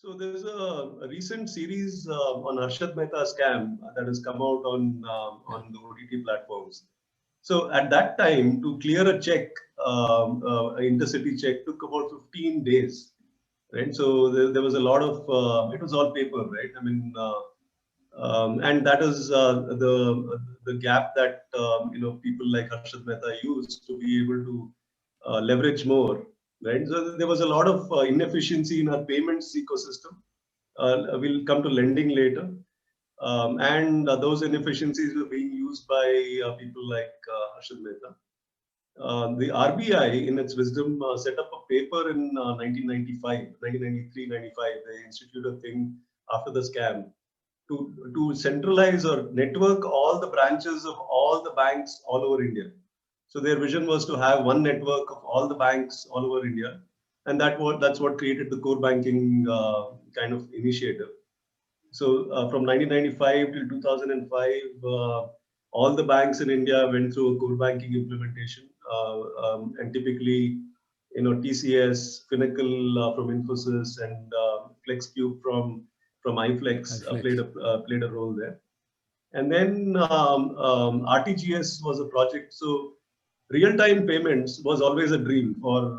So there's a recent series on Harshad Mehta scam that has come out on the OTT platforms. So at that time, to clear a check, intercity check, took about 15 days, right? So there was a lot of it was all paper, right? I mean, and that is the gap that people like Harshad Mehta used to be able to leverage more, right? So there was a lot of inefficiency in our payments ecosystem. We'll come to lending later. And those inefficiencies were being used by people like Harshad Mehta. The RBI, in its wisdom, set up a paper in 1995, 1993, 95. They instituted a thing after the scam to centralize or network all the branches of all the banks all over India. So their vision was to have one network of all the banks all over India, and that's what created the core banking kind of initiative. So from 1995 till 2005, all the banks in India went through a core banking implementation, and typically, TCS, Finacle from Infosys, and FlexCube from iFlex played a role there. And then RTGS was a project. So real-time payments was always a dream for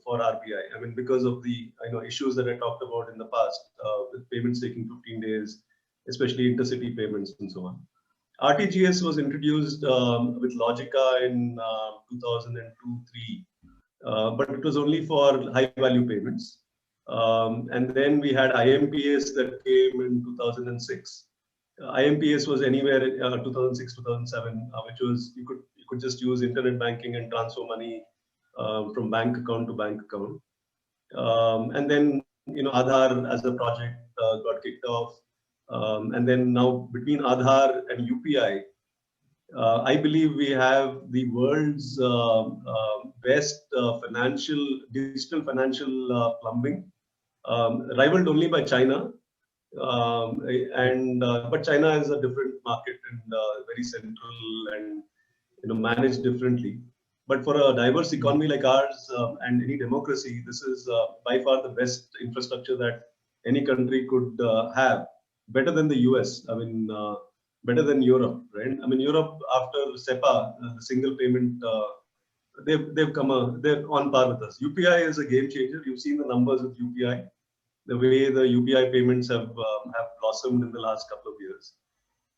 RBI. I mean, because of the issues that I talked about in the past, with payments taking 15 days, especially intercity payments and so on. RTGS was introduced with Logica in 2002-3, but it was only for high-value payments. And then we had IMPS that came in 2006. IMPS was anywhere 2006, 2007, which was you could just use internet banking and transfer money from bank account to bank account. And then Aadhaar as a project got kicked off, and then now between Aadhaar and UPI, I believe we have the world's best digital financial plumbing, rivaled only by China. But China is a different market and very central and managed differently. But for a diverse economy like ours and any democracy, this is by far the best infrastructure that any country could have. Better than the US. I mean, better than Europe, right? I mean, Europe after SEPA, the single payment, they're on par with us. UPI is a game changer. You've seen the numbers with UPI. The way the UPI payments have blossomed in the last couple of years.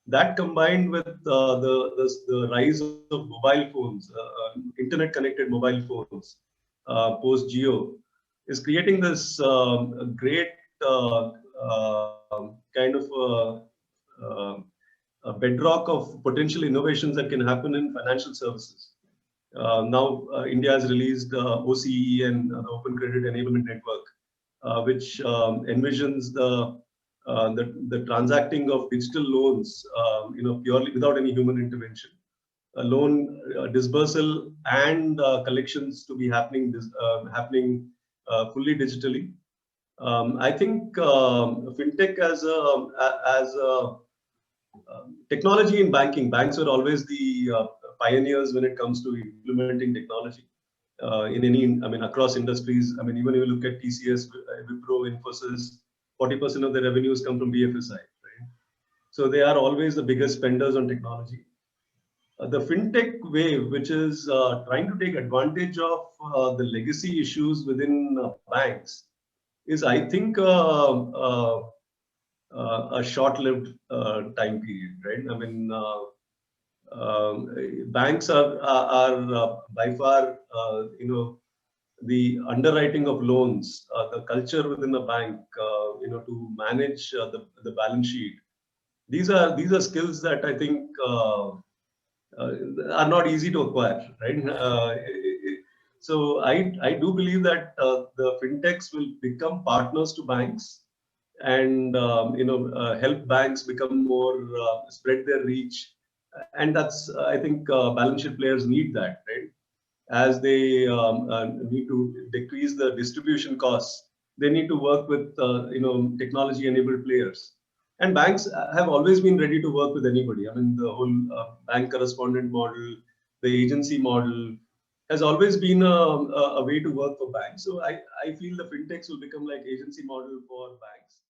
That combined with the rise of mobile phones, internet-connected mobile phones, post-Geo, is creating this great kind of a bedrock of potential innovations that can happen in financial services. Now, India has released OCE and the Open Credit Enablement Network, which envisions the transacting of digital loans, purely without any human intervention. A loan dispersal and collections to be happening fully digitally. I think fintech as a technology in banking. Banks are always the pioneers when it comes to implementing technology. Across industries. I mean, even if you look at TCS, Wipro, Infosys, 40% of their revenues come from BFSI, right? So they are always the biggest spenders on technology. The fintech wave, which is trying to take advantage of the legacy issues within banks, is, I think, a short-lived time period, right? I mean, banks are by far, the underwriting of loans, the culture within the bank, to manage the balance sheet. These are skills that I think are not easy to acquire, right? So I do believe that the fintechs will become partners to banks and help banks become more spread their reach. And that's, I think, balance sheet players need that, right? As they need to decrease the distribution costs, they need to work with technology-enabled players. And banks have always been ready to work with anybody. I mean, the whole bank correspondent model, the agency model, has always been a way to work for banks. So I feel the fintechs will become like agency model for banks.